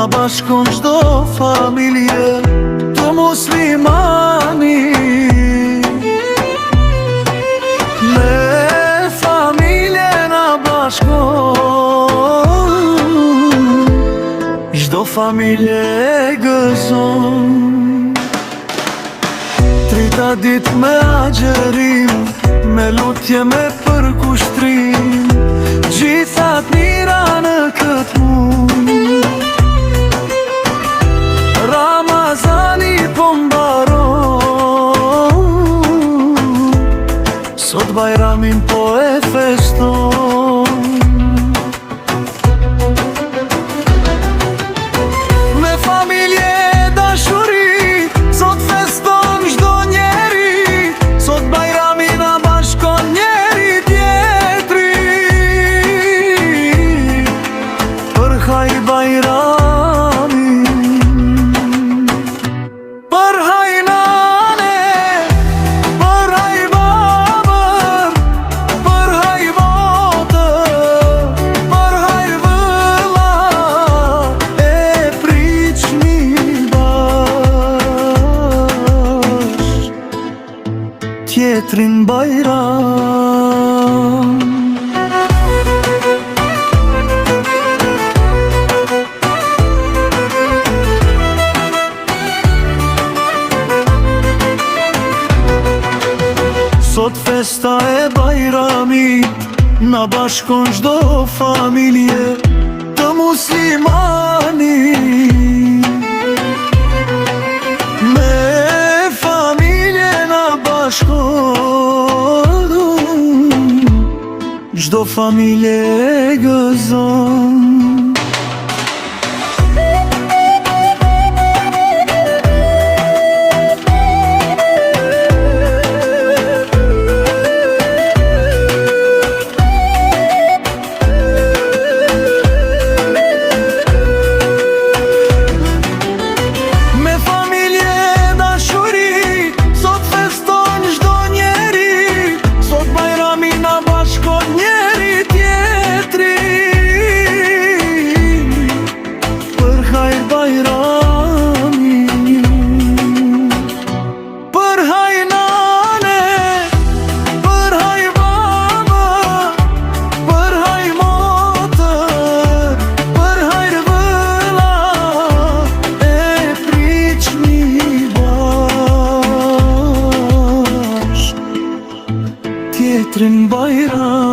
na bashkon çdo familje të muslimani. Me familje na bashkon, çdo familje e gëzon. Trita dit me agjerim, me lutje me përkushtrim, gjithat mira në këtë mund. Ramazani po mbaron, sot bajramin po e feston. Me familje dashuri, sot feston çdo njeri, sot bajramin na bashkon njeri tjetrin. Për haj bajramin, për haj nane, për haj babër, për haj motër, për haj vëlla, e priqni bash tjetrin bajram. Sot festa e bajramit, na bashkon çdo familje të muslimani. Me familje na bashkon, çdo familje e gëzon. Tjetrin bajram.